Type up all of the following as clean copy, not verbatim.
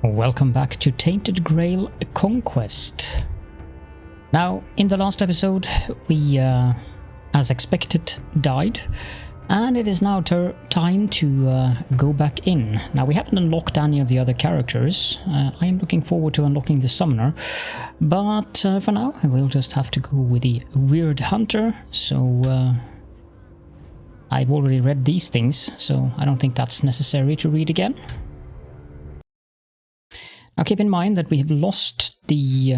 Welcome back to Tainted Grail Conquest. Now, in the last episode, we, as expected, died, and it is now time to go back in. Now, we haven't unlocked any of the other characters. I am looking forward to unlocking the Summoner, but for now, we'll just have to go with the Weird Hunter, so I've already read these things, so I don't think that's necessary to read again. Now keep in mind that we have lost the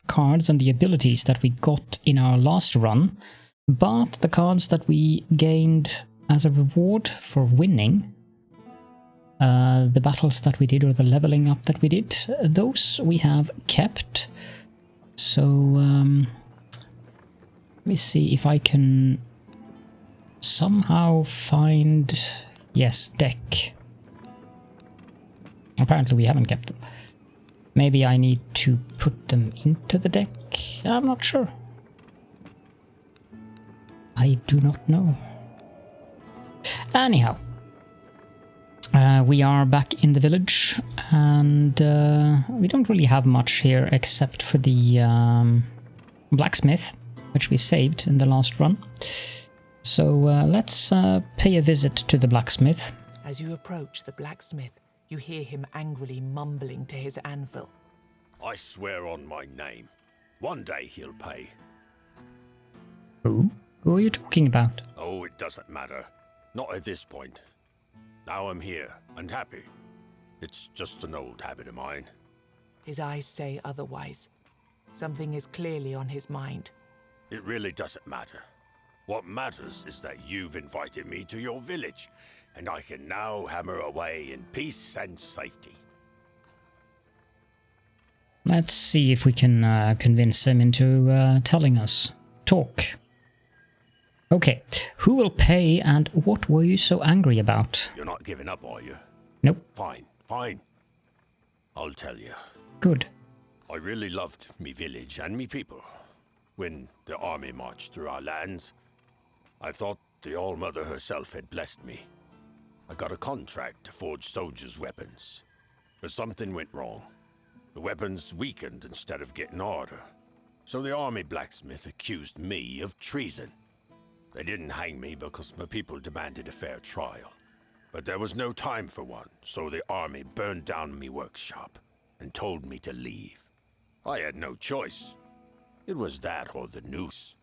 cards and the abilities that we got in our last run, but the cards that we gained as a reward for winning the battles that we did, or the leveling up that we did, those we have kept. So let me see if I can somehow find... yes, deck. Apparently we haven't kept them. Maybe I need to put them into the deck? I'm not sure. I do not know. Anyhow, we are back in the village, and we don't really have much here except for the blacksmith, which we saved in the last run. So let's pay a visit to the blacksmith. As you approach the blacksmith, you hear him angrily mumbling to his anvil. I swear on my name, one day he'll pay. Who? Who are you talking about? Oh, it doesn't matter. Not at this point. Now I'm here, and happy. It's just an old habit of mine. His eyes say otherwise. Something is clearly on his mind. It really doesn't matter. What matters is that you've invited me to your village, and I can now hammer away in peace and safety. Let's see if we can convince him into telling us. Talk. Okay, who will pay, and what were you so angry about? You're not giving up, are you? Nope. Fine. I'll tell you. Good. I really loved me village and me people. When the army marched through our lands, I thought the All-Mother herself had blessed me. I got a contract to forge soldiers' weapons, but something went wrong. The weapons weakened instead of getting harder. So the army blacksmith accused me of treason. They didn't hang me because my people demanded a fair trial. But there was no time for one, so the army burned down me workshop and told me to leave. I had no choice. It was that or the noose.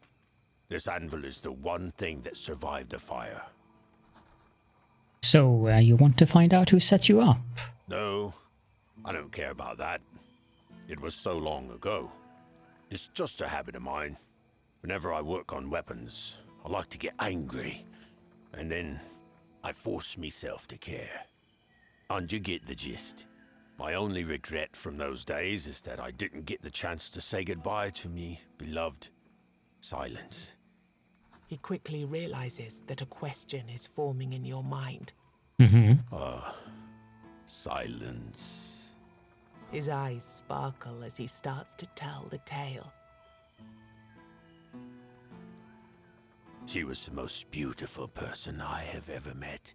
This anvil is the one thing that survived the fire. So, you want to find out who set you up? No, I don't care about that. It was so long ago. It's just a habit of mine. Whenever I work on weapons, I like to get angry. And then I force myself to care. And you get the gist. My only regret from those days is that I didn't get the chance to say goodbye to me beloved Silence. He quickly realizes that a question is forming in your mind. Silence. His eyes sparkle as he starts to tell the tale. She was the most beautiful person I have ever met.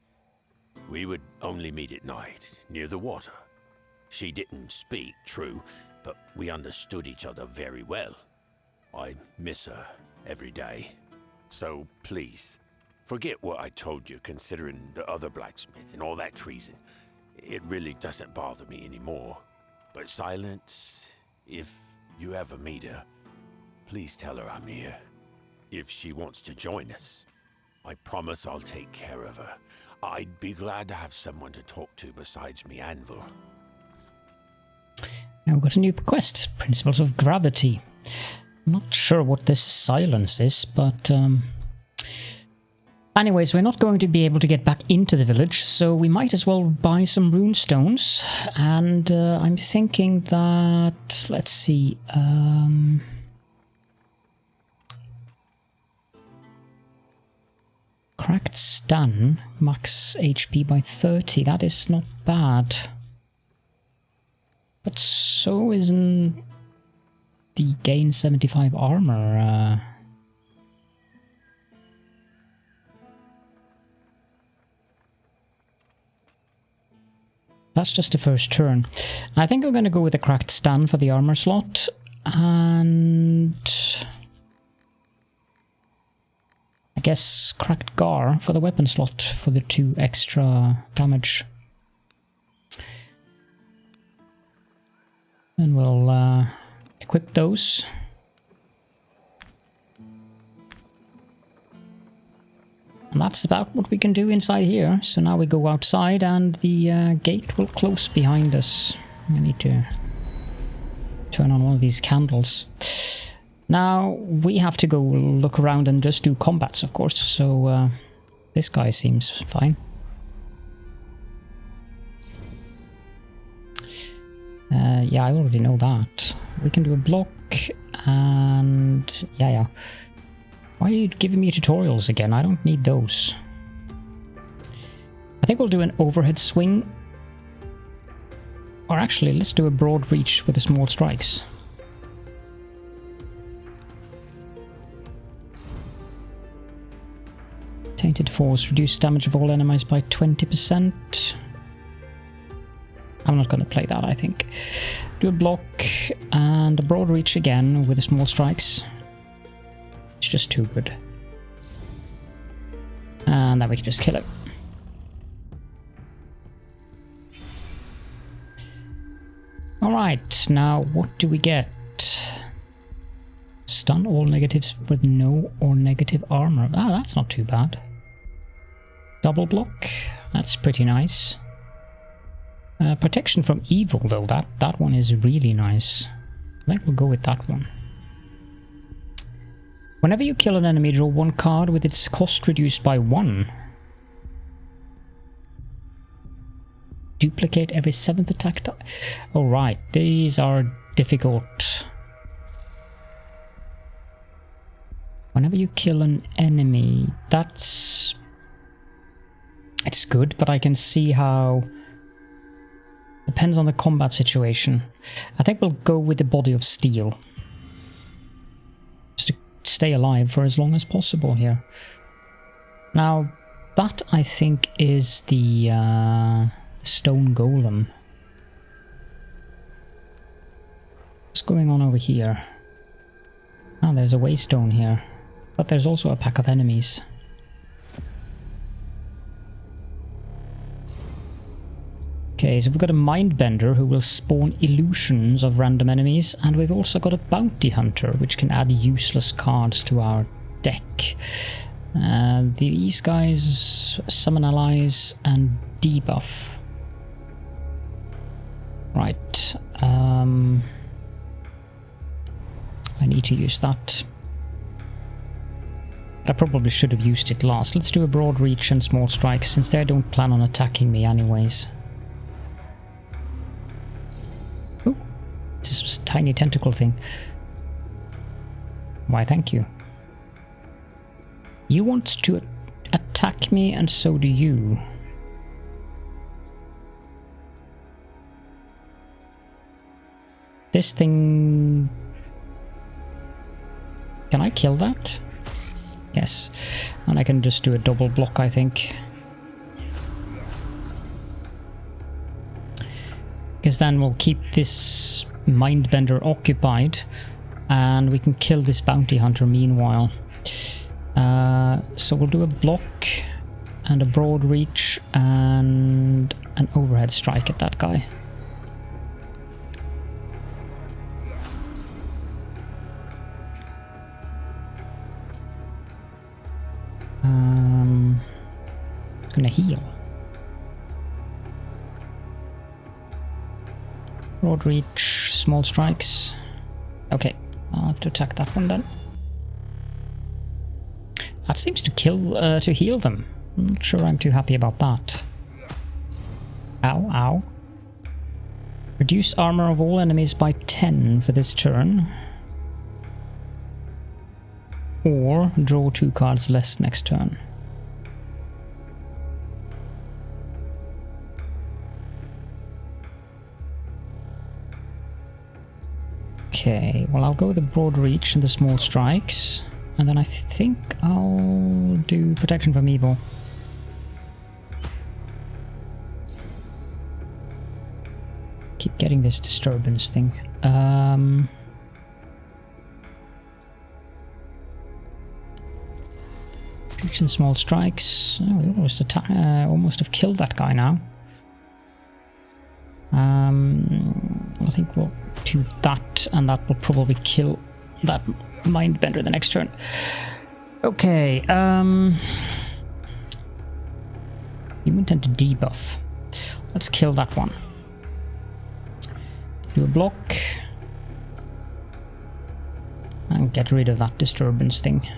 We would only meet at night, near the water. She didn't speak, true, but we understood each other very well. I miss her every day. So please, forget what I told you considering the other blacksmith and all that treason. It really doesn't bother me anymore. But Silence, if you ever meet her, please tell her I'm here. If she wants to join us, I promise I'll take care of her. I'd be glad to have someone to talk to besides me anvil. Now we've got a new quest, Principles of Gravity. I'm not sure what this Silence is, but... anyways, we're not going to be able to get back into the village, so we might as well buy some rune stones. And I'm thinking that... let's see... Cracked Stun, max HP by 30, that is not bad. But so isn't the gain 75 armor. That's just the first turn. I think I'm going to go with the cracked stand for the armor slot, and I guess cracked gar for the weapon slot for the 2 extra damage. And we'll equip those. And that's about what we can do inside here. So now we go outside and the gate will close behind us. I need to turn on one of these candles. Now we have to go look around and just do combats, of course. So this guy seems fine. Yeah, I already know that. We can do a block and yeah. Why are you giving me tutorials again? I don't need those. I think we'll do an overhead swing. Or actually, let's do a broad reach with the small strikes. Tainted force, reduce damage of all enemies by 20%. I'm not going to play that, I think. Do a block and a broad reach again with the small strikes. It's just too good. And then we can just kill it. Alright, now what do we get? Stun all negatives with no or negative armor. Ah, that's not too bad. Double block, that's pretty nice. Protection from evil though, that one is really nice. I think we'll go with that one. Whenever you kill an enemy, draw 1 card with its cost reduced by 1. Duplicate every 7th attack die. Alright, these are difficult. Whenever you kill an enemy, it's good, but I can see how... Depends on the combat situation. I think we'll go with the body of steel. Just to stay alive for as long as possible here. Now, that I think is the stone golem. What's going on over here? Ah, there's a waystone here. But there's also a pack of enemies. Okay, so we've got a mindbender who will spawn illusions of random enemies, and we've also got a bounty hunter which can add useless cards to our deck. These guys summon allies and debuff. Right. I need to use that. I probably should have used it last. Let's do a broad reach and small strikes, since they don't plan on attacking me anyways. Oh, this tiny tentacle thing. Why, thank you. You want to attack me, and so do you. This thing... Can I kill that? Yes. And I can just do a double block, I think. Because then we'll keep this mindbender occupied, and we can kill this bounty hunter meanwhile. So we'll do a block and a broad reach and an overhead strike at that guy. It's gonna heal. Broad reach, small strikes. Okay, I'll have to attack that one then. That seems to kill, to heal them. I'm not sure I'm too happy about that. Ow, ow. Reduce armor of all enemies by 10 for this turn. Or draw 2 cards less next turn. Okay, well I'll go with the broad reach and the small strikes. And then I think I'll do protection from evil. Keep getting this disturbance thing. Reach and small strikes. Oh, we almost have killed that guy now. I think we'll do that, and that will probably kill that mindbender the next turn. Okay, you intend to debuff. Let's kill that one. Do a block. And get rid of that disturbance thing.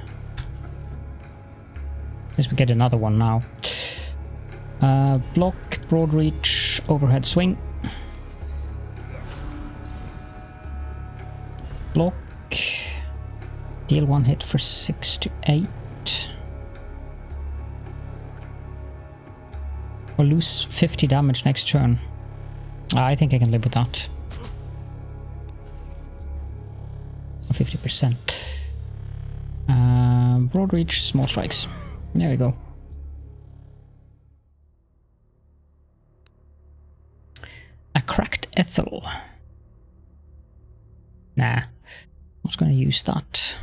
Guess we get another one now. Block, broad reach, overhead swing. Block. Deal 1 hit for 6 to 8. Or lose 50 damage next turn. I think I can live with that. 50%. Broad reach, small strikes. There we go. A cracked Ethel. Nah, not going to use that.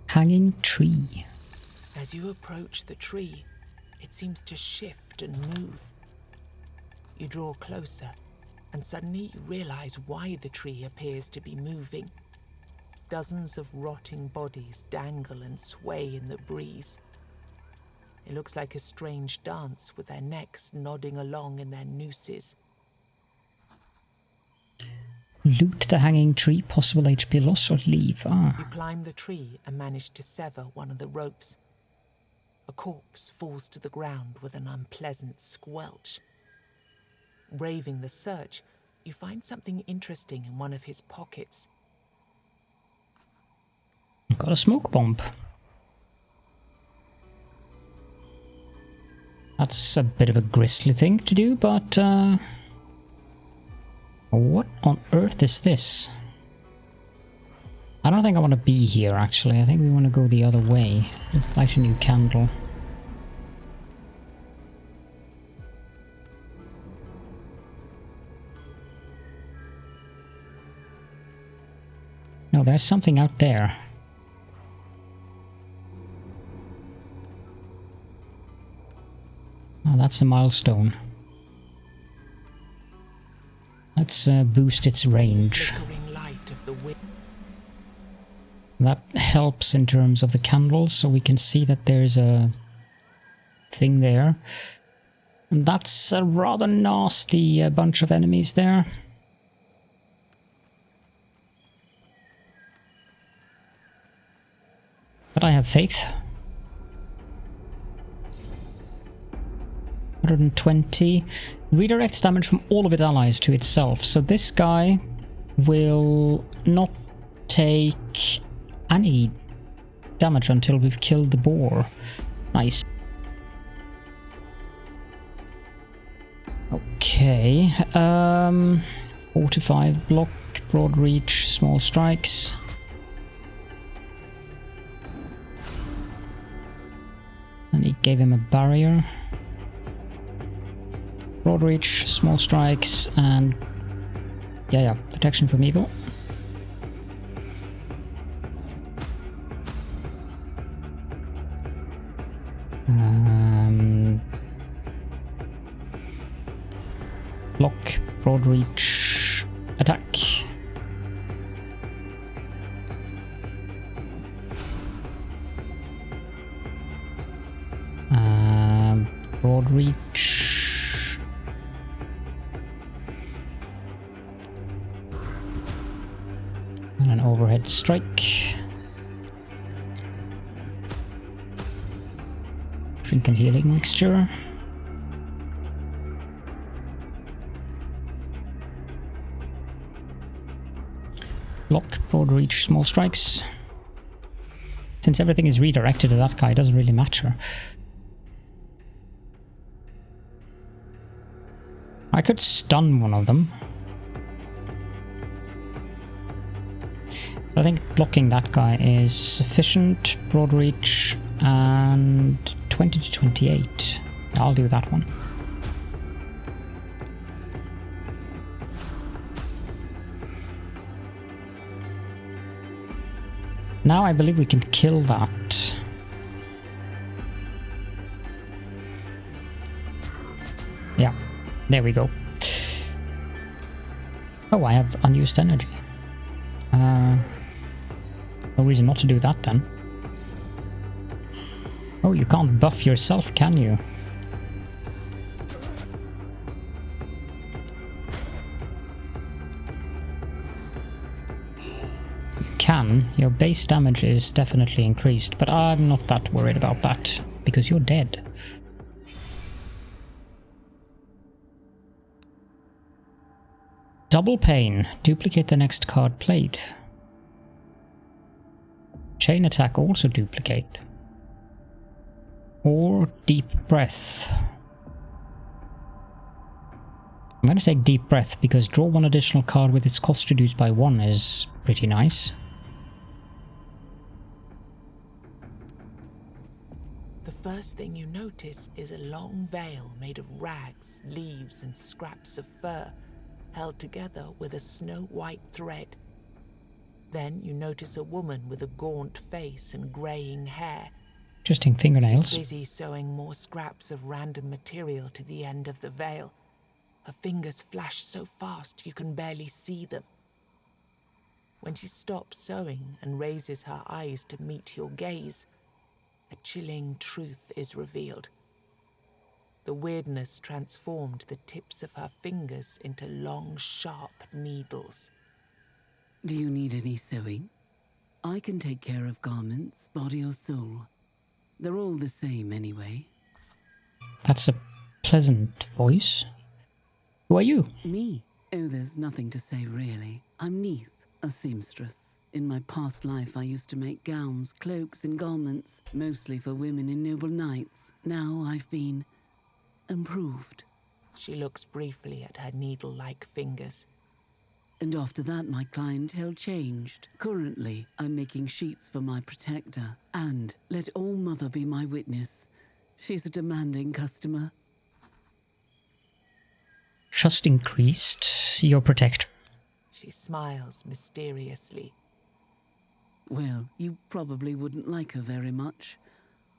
Hanging tree. As you approach the tree, it seems to shift and move. You draw closer, and suddenly you realize why the tree appears to be moving. Dozens of rotting bodies dangle and sway in the breeze. It looks like a strange dance, with their necks nodding along in their nooses. Loot the hanging tree, possible HP loss, or leave. You climb the tree and manage to sever one of the ropes. A corpse falls to the ground with an unpleasant squelch. Braving the search, you find something interesting in one of his pockets. Got a smoke bomb. That's a bit of a grisly thing to do, but what on earth is this? I don't think I want to be here, actually. I think we want to go the other way. Light a new candle. No, there's something out there. Oh, that's a milestone. Let's boost its range. That helps in terms of the candles, so we can see that there's a thing there. And that's a rather nasty bunch of enemies there. But I have faith. 120. Redirects damage from all of its allies to itself. So this guy will not take any damage until we've killed the boar. Nice. Okay. 4 to 5 block, broad reach, small strikes. And he gave him a barrier. Broad reach, small strikes, and yeah, protection from evil. Block, broad reach, attack. Broad reach. And an overhead strike. Drink and healing mixture. Block, broad reach, small strikes. Since everything is redirected to that guy, it doesn't really matter. I could stun one of them. But I think blocking that guy is sufficient. Broad reach and 20 to 28. I'll do that one. Now I believe we can kill that. Yeah, there we go. Oh, I have unused energy. No reason not to do that then. Oh, you can't buff yourself, can you? Can. Your base damage is definitely increased, but I'm not that worried about that, because you're dead. Double pain. Duplicate the next card played. Chain attack also duplicate. Or deep breath. I'm going to take deep breath because draw one additional card with its cost reduced by 1 is pretty nice. The first thing you notice is a long veil made of rags, leaves, and scraps of fur, held together with a snow-white thread. Then you notice a woman with a gaunt face and greying hair. Interesting fingernails. She's busy sewing more scraps of random material to the end of the veil. Her fingers flash so fast you can barely see them. When she stops sewing and raises her eyes to meet your gaze, a chilling truth is revealed. The weirdness transformed the tips of her fingers into long, sharp needles. Do you need any sewing? I can take care of garments, body or soul. They're all the same anyway. That's a pleasant voice. Who are you? Me? Oh, there's nothing to say really. I'm Neith, a seamstress. In my past life I used to make gowns, cloaks and garments, mostly for women in noble knights. Now I've been improved. She looks briefly at her needle-like fingers. And after that my clientele changed. Currently I'm making sheets for my protector. And let all mother be my witness. She's a demanding customer. Just increased your protector. She smiles mysteriously. Well, you probably wouldn't like her very much,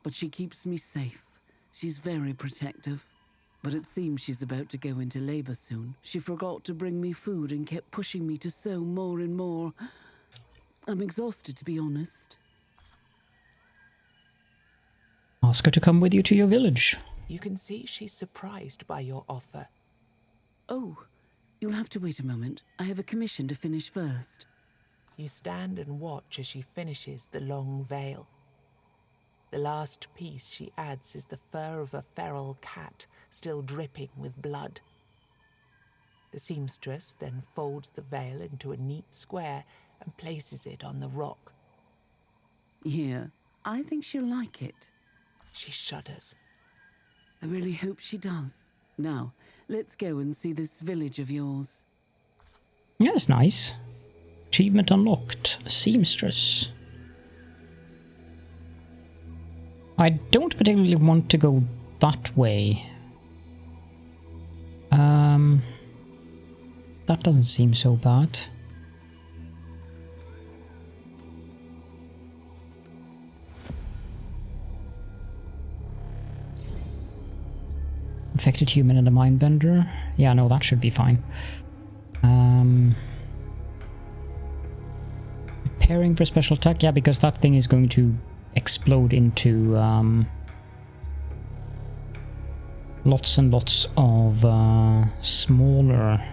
but she keeps me safe. She's very protective. But it seems she's about to go into labor soon. She forgot to bring me food and kept pushing me to sew more and more. I'm exhausted, to be honest. Ask her to come with you to your village. You can see she's surprised by your offer. Oh, you'll have to wait a moment. I have a commission to finish first. You stand and watch as she finishes the long veil. The last piece she adds is the fur of a feral cat, still dripping with blood. The seamstress then folds the veil into a neat square and places it on the rock. Here, I think she'll like it. She shudders. I really hope she does. Now, let's go and see this village of yours. Yeah, that's nice. Achievement unlocked. Seamstress. I don't particularly want to go that way. That doesn't seem so bad. Infected human and a mindbender. Yeah, no, that should be fine. Preparing for special attack. Yeah, because that thing is going to explode into lots and lots of smaller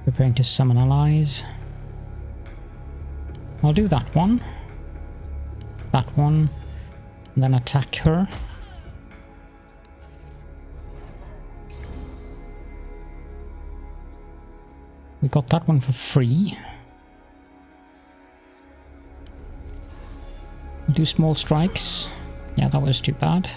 preparing to summon allies. I'll do that one, and then attack her. We got that one for free. Do small strikes. Yeah, that was too bad.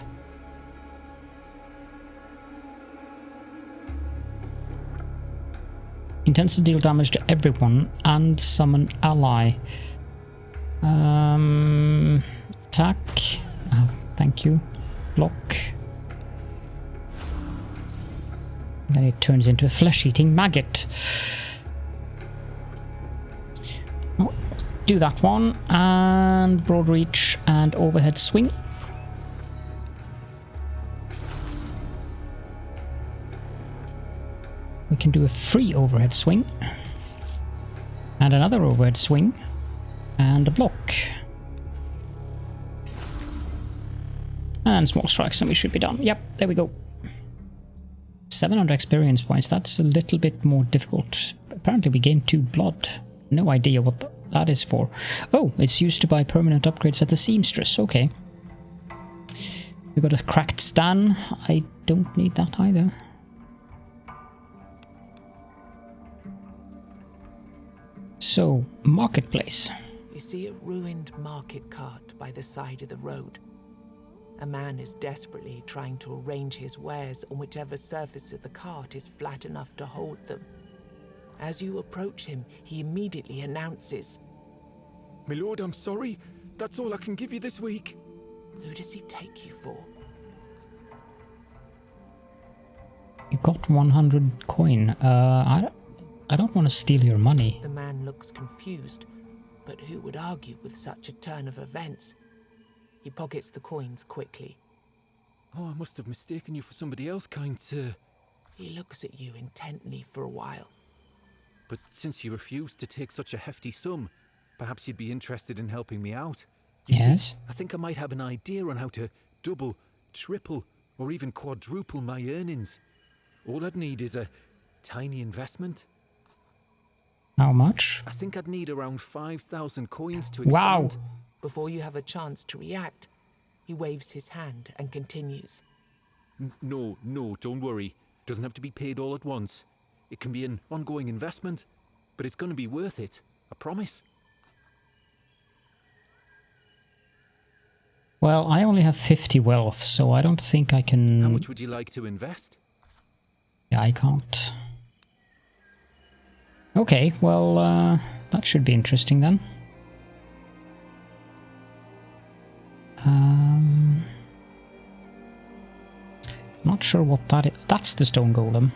Intends to deal damage to everyone and summon ally. Attack. Oh, thank you. Block. Then it turns into a flesh-eating maggot. Oh, do that one. And broad reach and overhead swing. We can do a free overhead swing. And another overhead swing. And a block. And small strikes, and we should be done. Yep, there we go. 700 experience points. That's a little bit more difficult. Apparently we gained 2 blood. No idea what that is for. Oh, it's used to buy permanent upgrades at the seamstress. Okay. We got a cracked Stan. I don't need that either. So, marketplace. You see a ruined market cart by the side of the road. A man is desperately trying to arrange his wares on whichever surface of the cart is flat enough to hold them. As you approach him, he immediately announces, My lord, I'm sorry. That's all I can give you this week. "Who does he take you for?" You got 100 coin. I don't want to steal your money. The man looks confused, but who would argue with such a turn of events? He pockets the coins quickly. Oh, I must have mistaken you for somebody else, kind sir. He looks at you intently for a while. But since you refused to take such a hefty sum, perhaps you'd be interested in helping me out. You Yes? see, I think I might have an idea on how to double, triple, or even quadruple my earnings. All I'd need is a tiny investment. How much? I think I'd need around 5,000 coins to Wow. expand. Before you have a chance to react, he waves his hand and continues. No, don't worry. Doesn't have to be paid all at once. It can be an ongoing investment, but it's going to be worth it. I promise. Well, I only have 50 wealth, so I don't think I can... How much would you like to invest? Yeah, I can't. Okay, well, that should be interesting then. Not sure what that is. That's the stone golem.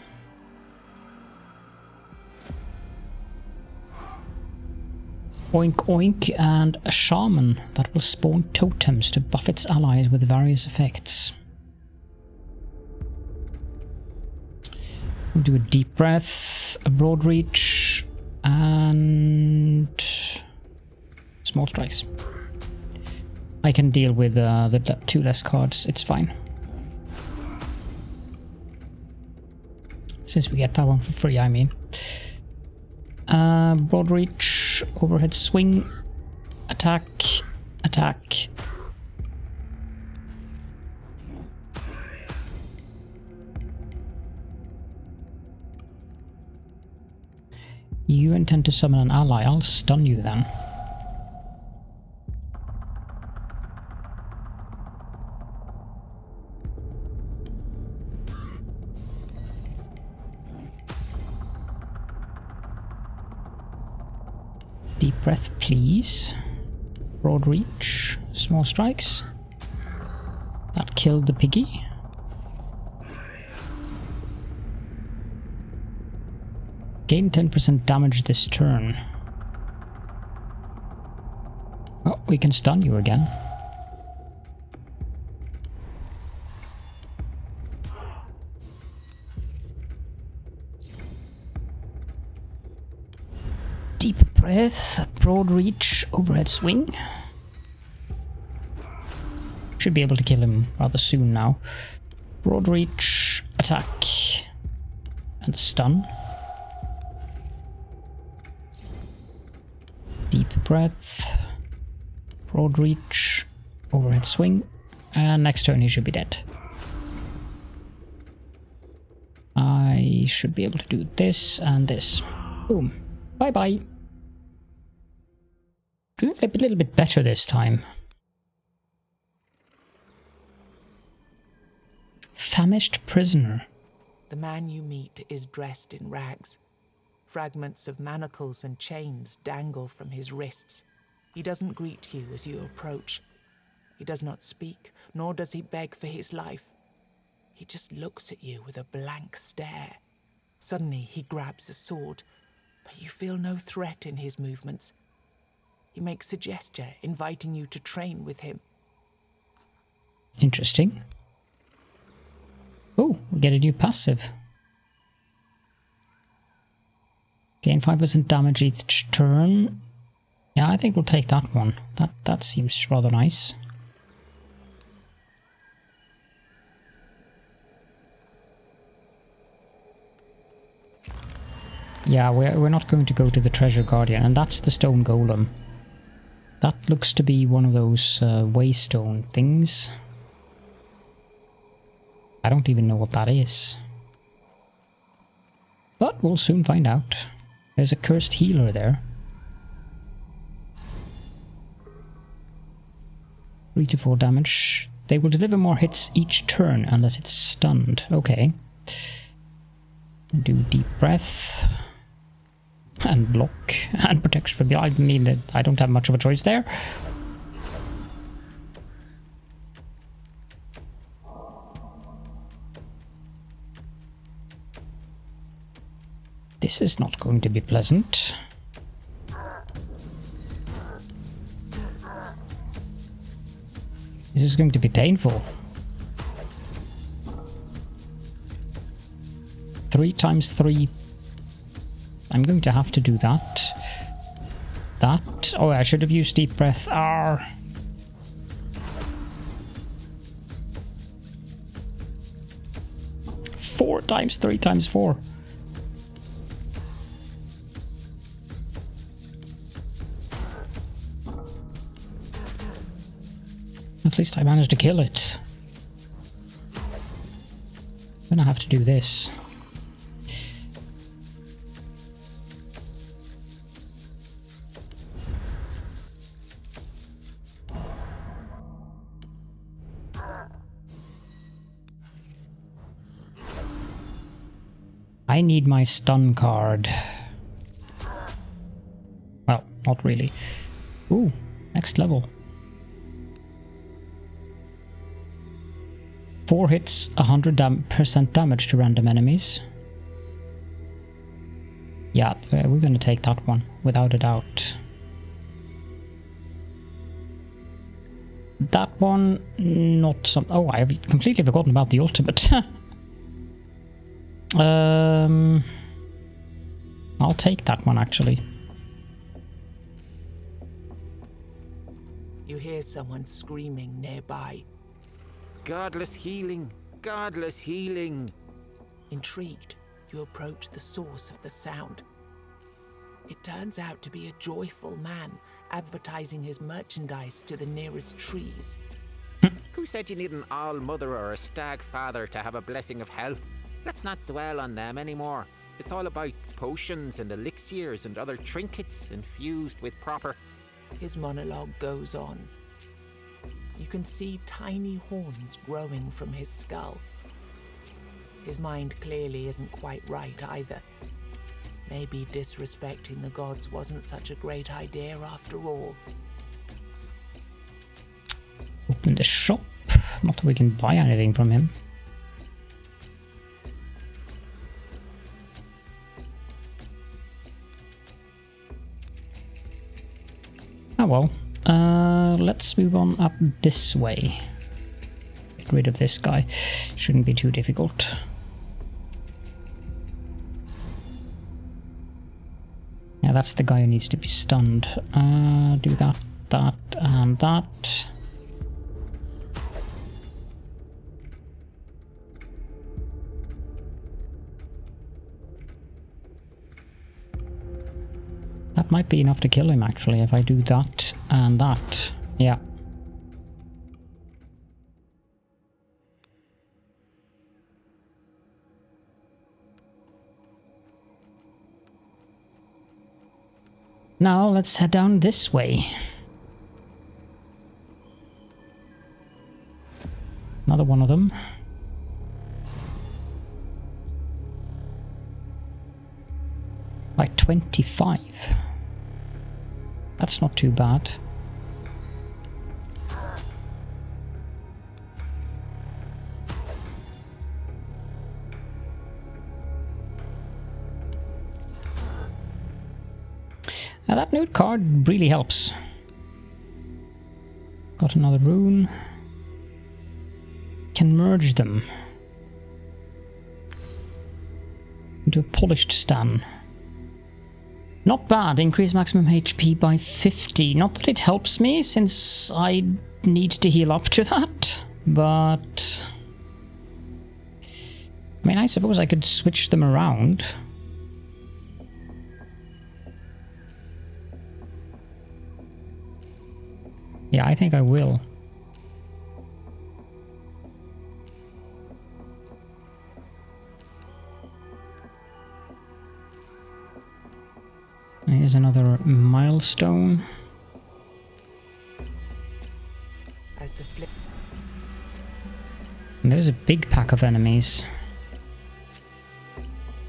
Oink oink, and a shaman that will spawn totems to buff its allies with various effects. We'll do a deep breath, a broad reach, and small strikes. I can deal with the 2 less cards, it's fine. Since we get that one for free, I mean. Broad reach, overhead swing, attack, attack. You intend to summon an ally, I'll stun you then. Deep breath, please. Broad reach, small strikes. That killed the piggy. Gain 10% damage this turn. Oh, we can stun you again. Deep breath, broad reach, overhead swing. Should be able to kill him rather soon now. Broad reach, attack, and stun. Deep breath, broad reach, overhead swing, and next turn he should be dead. I should be able to do this and this. Boom. Bye bye. Doing a little bit better this time. Famished Prisoner. The man you meet is dressed in rags. Fragments of manacles and chains dangle from his wrists. He doesn't greet you as you approach. He does not speak, nor does he beg for his life. He just looks at you with a blank stare. Suddenly, he grabs a sword, but you feel no threat in his movements. He makes a gesture, inviting you to train with him. Interesting. Oh, we get a new passive. Gain 5% damage each turn. Yeah, I think we'll take that one. That seems rather nice. Yeah, we're not going to go to the Treasure Guardian, and that's the Stone Golem. That looks to be one of those waystone things. I don't even know what that is. But we'll soon find out. There's a cursed healer there. 3 to 4 damage. They will deliver more hits each turn unless it's stunned. Okay. Do deep breath. And block. And protection from behind. I mean that I don't have much of a choice there. This is not going to be pleasant. This is going to be painful. 3 times 3. I'm going to have to do that. That. Oh, I should have used deep breath. R. Four times 3 times 4. At least I managed to kill it. I'm gonna have to do this. I need my stun card. Well, not really. Ooh, next level. 4 hits, 100% damage to random enemies. Yeah, we're gonna take that one, without a doubt. That one, not some... Oh, I have completely forgotten about the ultimate. I'll take that one, actually. You hear someone screaming nearby. Godless healing! Godless healing! Intrigued, you approach the source of the sound. It turns out to be a joyful man advertising his merchandise to the nearest trees. Who said you need an all-mother or a stag father to have a blessing of health? Let's not dwell on them anymore. It's all about potions and elixirs and other trinkets infused with proper... His monologue goes on. You can see tiny horns growing from his skull. His mind clearly isn't quite right either. Maybe disrespecting the gods wasn't such a great idea after all. Open the shop. Not that we can buy anything from him. Oh well. Let's move on up this way. Get rid of this guy. Shouldn't be too difficult. Yeah, that's the guy who needs to be stunned. Do that, that, and that. That might be enough to kill him, actually, if I do that and that. Yeah. Now let's head down this way. Another one of them. By 25. That's not too bad. Now that nude card really helps. Got another rune. Can merge them into a polished stun. Not bad. Increase maximum HP by 50. Not that it helps me, since I need to heal up to that, but I mean, I suppose I could switch them around. Yeah, I think I will. Here's another milestone. As the flip. And there's a big pack of enemies.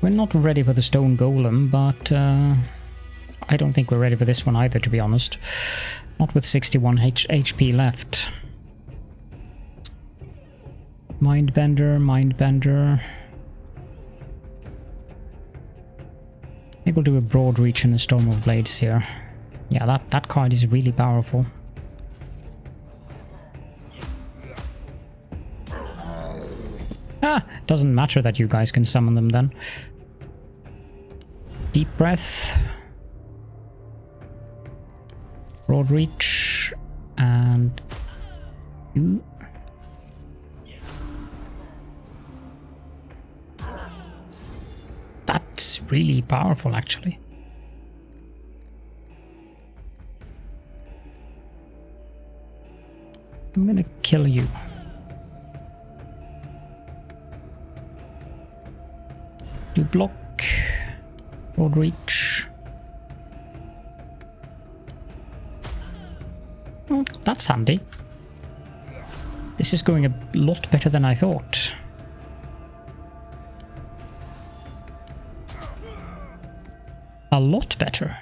We're not ready for the stone golem, but I don't think we're ready for this one either, to be honest. Not with 61 HP left. Mindbender, Mindbender. I think we'll do a broad reach and a storm of blades here. Yeah, that card is really powerful. Ah, doesn't matter that you guys can summon them then. Deep breath. Broad reach. And you. That's really powerful, actually. I'm gonna kill you. You block. Broad reach. Oh, that's handy. This is going a lot better than I thought. A lot better.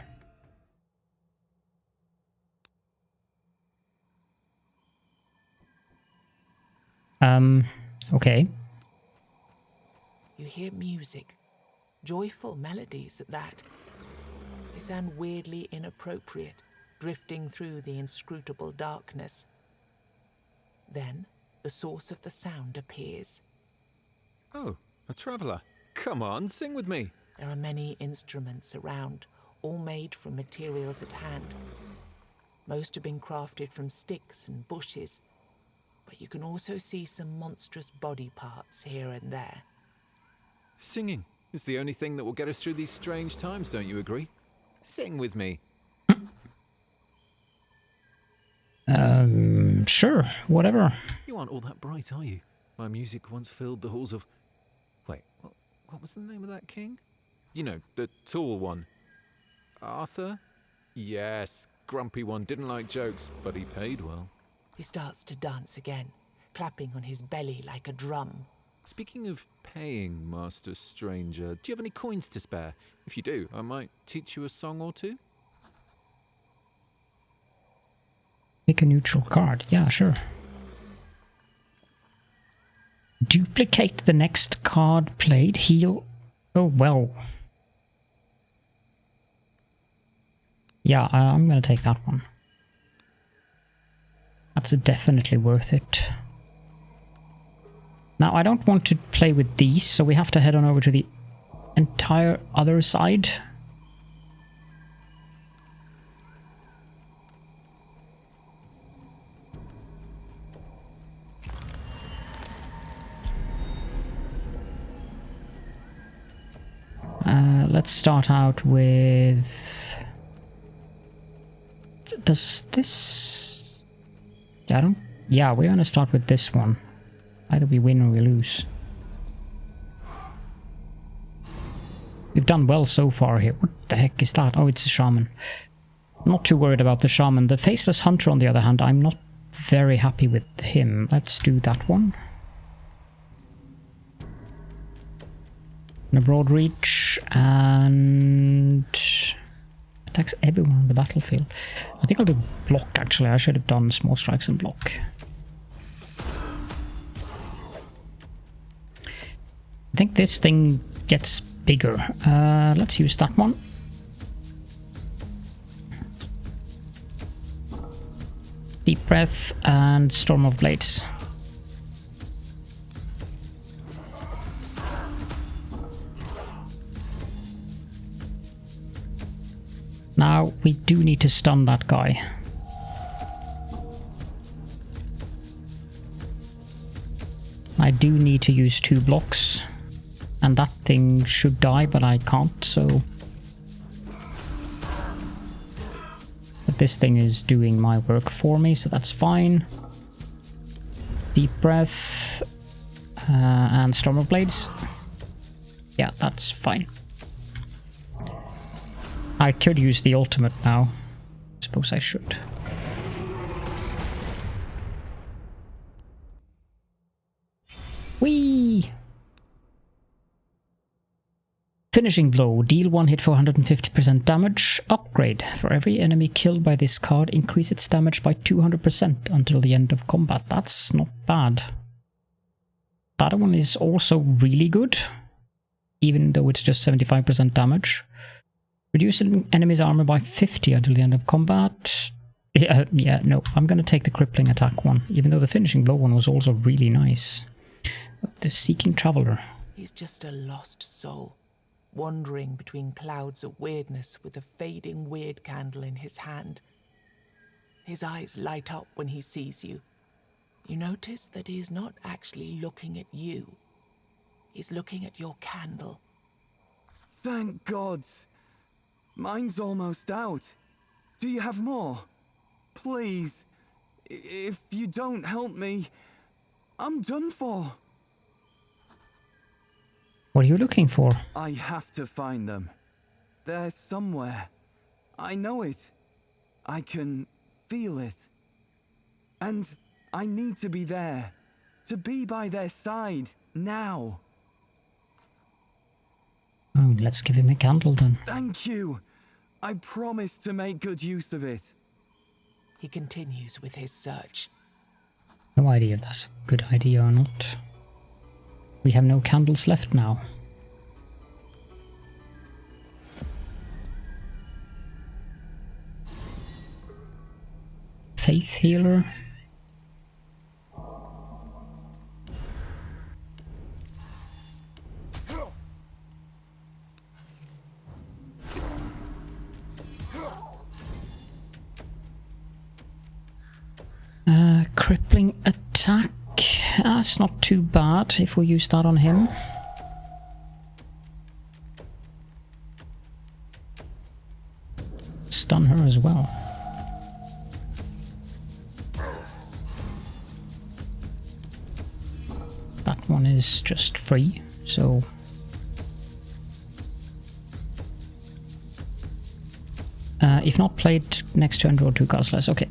Okay. You hear music, joyful melodies at that. They sound weirdly inappropriate, drifting through the inscrutable darkness. Then, the source of the sound appears. Oh, a traveller. Come on, sing with me. There are many instruments around, all made from materials at hand. Most have been crafted from sticks and bushes, but you can also see some monstrous body parts here and there. Singing is the only thing that will get us through these strange times, don't you agree? Sing with me. Sure, whatever. You aren't all that bright, are you? My music once filled the halls of... Wait, what was the name of that king? You know, the tall one. Arthur? Yes, grumpy one, didn't like jokes, but he paid well. He starts to dance again, clapping on his belly like a drum. Speaking of paying, Master Stranger, do you have any coins to spare? If you do, I might teach you a song or two. Pick a neutral card. Yeah, sure. Duplicate the next card played. Heal. Oh, well. Yeah, I'm gonna take that one. That's definitely worth it. Now, I don't want to play with these, so we have to head on over to the entire other side. Let's start out with... Does this... I don't... Yeah, we're gonna start with this one. Either we win or we lose. We've done well so far here. What the heck is that? Oh, it's a shaman. Not too worried about the shaman. The faceless hunter, on the other hand, I'm not very happy with him. Let's do that one. And a broad reach, and attacks everyone on the battlefield. I think I'll do block actually. I should have done small strikes and block. I think this thing gets bigger. Let's use that one. Deep breath and storm of blades. Now we do need to stun that guy. I do need to use 2 blocks. And that thing should die, but I can't, so... But this thing is doing my work for me, so that's fine. Deep breath. And storm of blades. Yeah, that's fine. I could use the ultimate now. Suppose I should. Whee! Finishing blow. Deal 1 hit for 150% damage. Upgrade. For every enemy killed by this card, increase its damage by 200% until the end of combat. That's not bad. That one is also really good. Even though it's just 75% damage. Reduce an enemy's armor by 50 until the end of combat. Yeah, no. I'm gonna take the crippling attack one. Even though the finishing blow one was also really nice. The Seeking Traveler. He's just a lost soul, wandering between clouds of weirdness with a fading weird candle in his hand. His eyes light up when he sees you. You notice that he is not actually looking at you. He's looking at your candle. Thank gods. Mine's almost out. Do you have more? Please. If you don't help me, I'm done for. What are you looking for? I have to find them. They're somewhere. I know it. I can feel it. And I need to be there. To be by their side. Now. Oh, let's give him a candle then. Thank you. I promise to make good use of it. He continues with his search. No idea if that's a good idea or not. We have no candles left now. Faith healer. Crippling attack. That's not too bad if we use that on him. Stun her as well. That one is just free, so... if not played, next turn draw 2 cards less. Okay.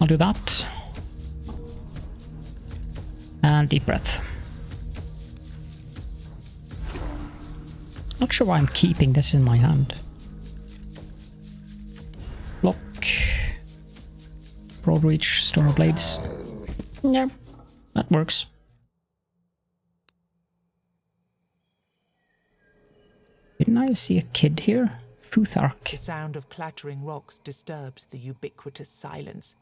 I'll do that. And deep breath. Not sure why I'm keeping this in my hand. Block. Broad reach, Storm of Blades. Yeah, that works. Didn't I see a kid here? Futhark. The sound of clattering rocks disturbs the ubiquitous silence.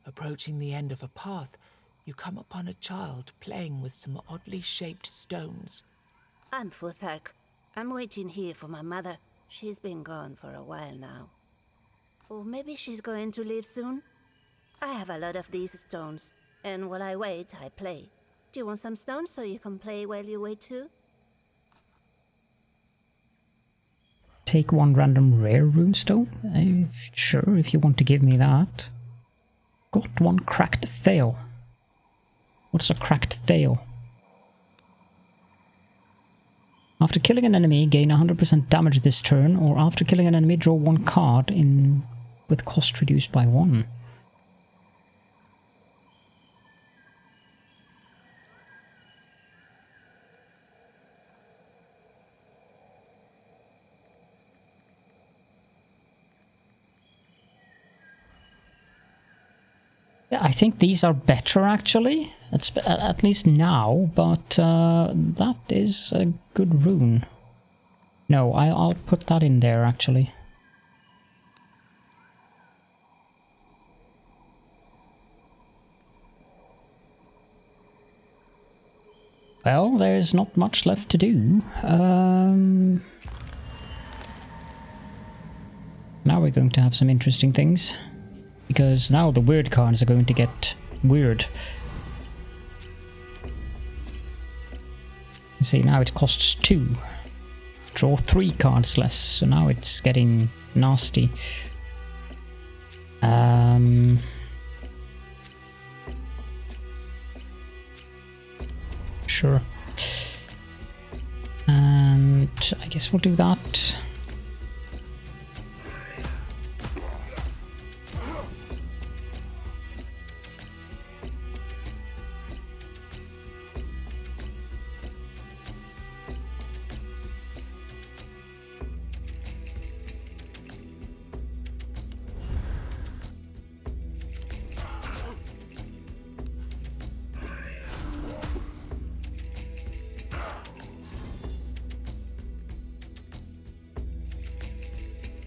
Approaching the end of a path, you come upon a child playing with some oddly shaped stones. I'm Futhark. I'm waiting here for my mother. She's been gone for a while now. Or maybe she's going to leave soon? I have a lot of these stones, and while I wait, I play. Do you want some stones so you can play while you wait too? Take one random rare runestone? Sure, if you want to give me that. Got one cracked fail. What's a cracked fail? After killing an enemy, gain 100% damage this turn, or after killing an enemy, draw 1 card with cost reduced by 1. I think these are better actually, at least now, but that is a good rune. No, I'll put that in there actually. Well, there's not much left to do. Now we're going to have some interesting things. Because now the wyrd cards are going to get weird. You see, now it costs 2. Draw 3 cards less, so now it's getting nasty. Sure. And I guess we'll do that.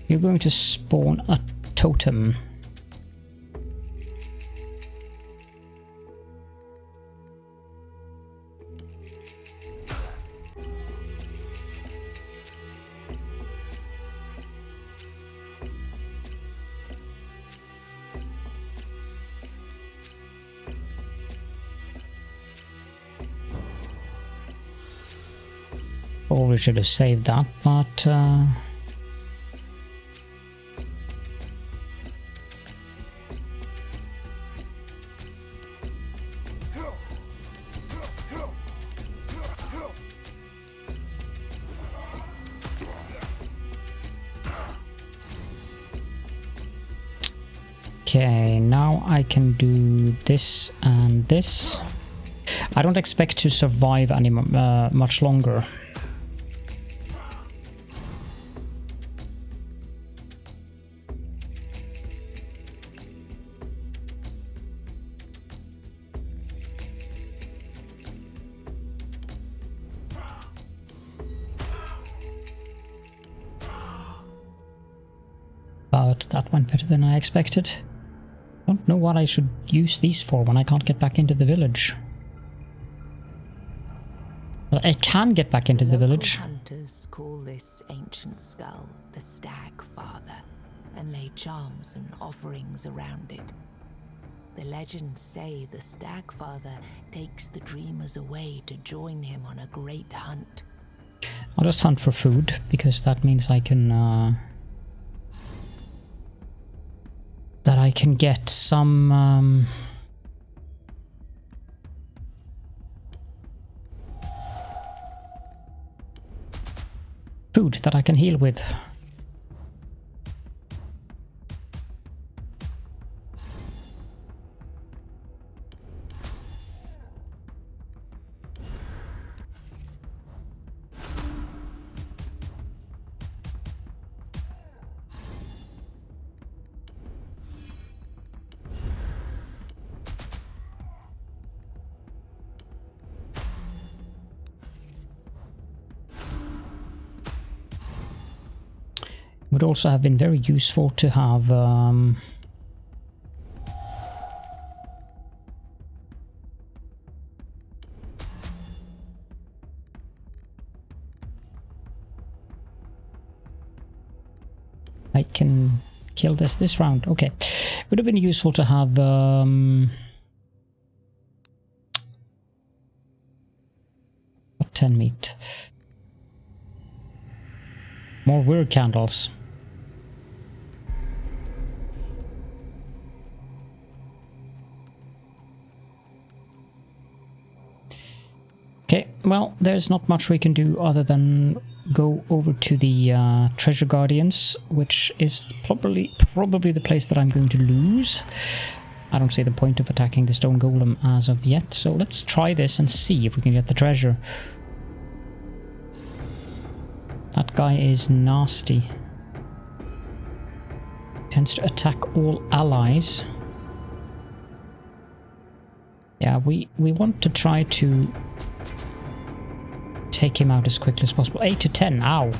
You're going to spawn a totem. Probably should have saved that, but okay, now I can do this and this. I don't expect to survive any much longer. But that went better than I expected. Don't know what I should use these for when I can't get back into the village. I can get back into the village. Hunters call this ancient skull the Stag Father and lay charms and offerings around it. The legends say the Stag Father takes the dreamers away to join him on a great hunt. I'll just hunt for food, because that means I can that I can get some food that I can heal with. Would also have been very useful to have I can kill this round. Okay, would have been useful to have 10 meat. More wyrd candles. Okay, well, there's not much we can do other than go over to the Treasure Guardians, which is probably the place that I'm going to lose. I don't see the point of attacking the stone golem as of yet, so let's try this and see if we can get the treasure. That guy is nasty. Tends to attack all allies. Yeah, we want to try to take him out as quickly as possible. 8 to 10, ow!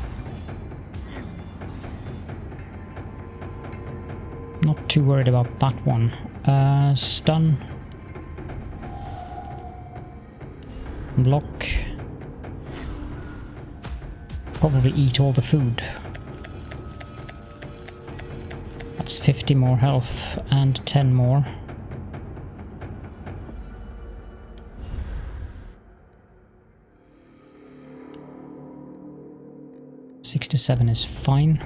Not too worried about that one. Stun. Block. Probably eat all the food. That's 50 more health and 10 more. $67 is fine.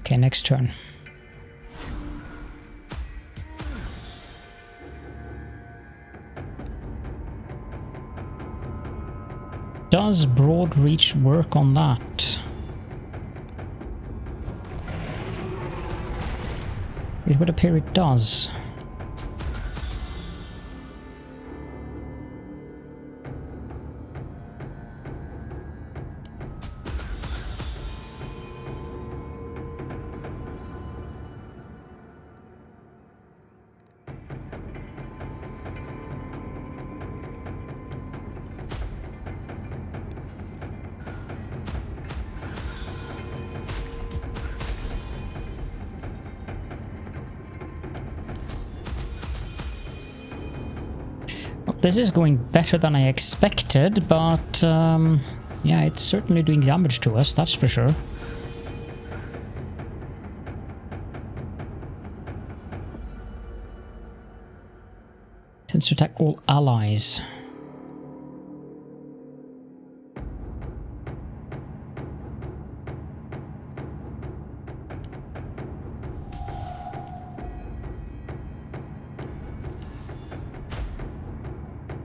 Okay, next turn. Does broad reach work on that? It would appear it does. This is going better than I expected, but yeah, it's certainly doing damage to us, that's for sure. Tends to attack all allies.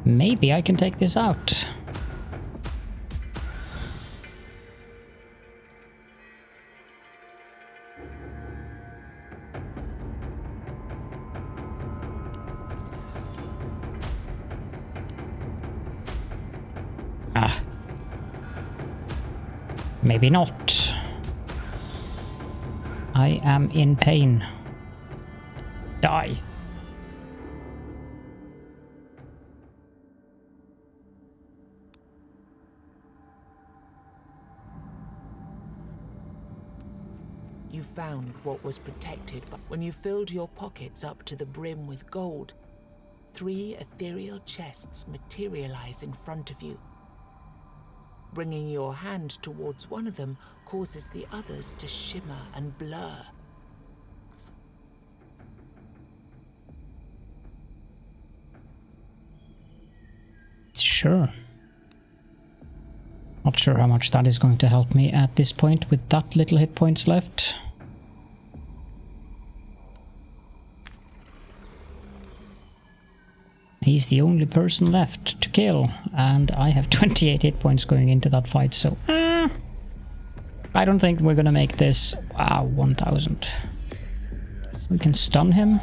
Maybe I can take this out. Ah. Maybe not. I am in pain. Die. You found what was protected when you filled your pockets up to the brim with gold. 3 ethereal chests materialize in front of you. Bringing your hand towards one of them causes the others to shimmer and blur. Sure. Not sure how much that is going to help me at this point with that little hit points left. He's the only person left to kill, and I have 28 hit points going into that fight, so I don't think we're gonna make this. Wow, 1000. We can stun him.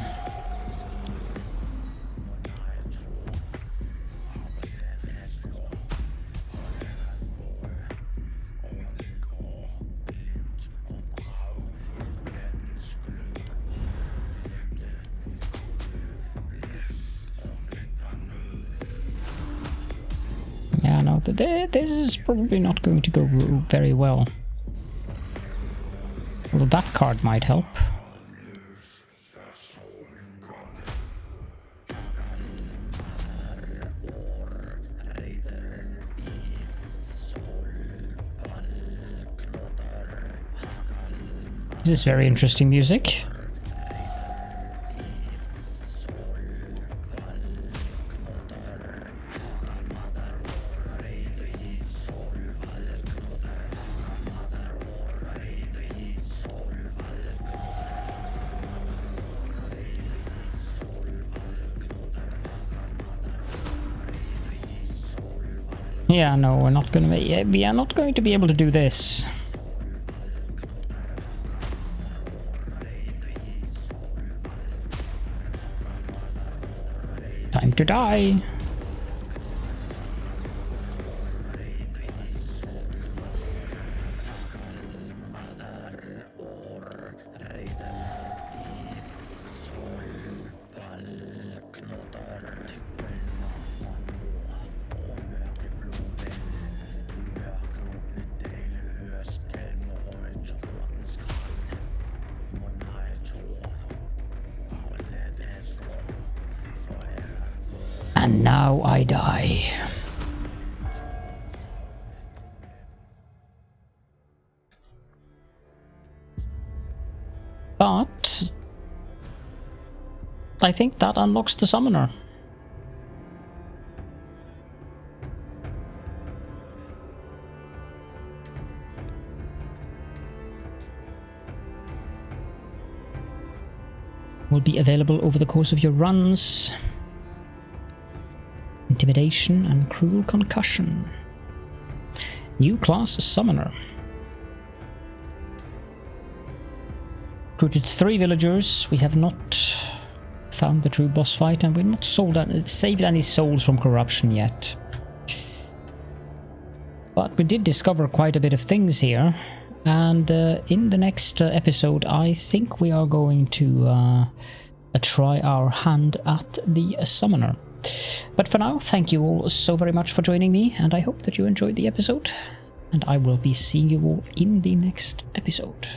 Yeah, no, this is probably not going to go very well. Well, that card might help. This is very interesting music. Yeah, no, we are not going to be able to do this. Time to die. And now I die. But I think that unlocks the summoner. Will be available over the course of your runs. Intimidation and Cruel Concussion. New class Summoner. Recruited 3 villagers. We have not found the true boss fight, and we've not saved any souls from corruption yet. But we did discover quite a bit of things here, and in the next episode I think we are going to try our hand at the Summoner. But for now, thank you all so very much for joining me, and I hope that you enjoyed the episode, and I will be seeing you all in the next episode.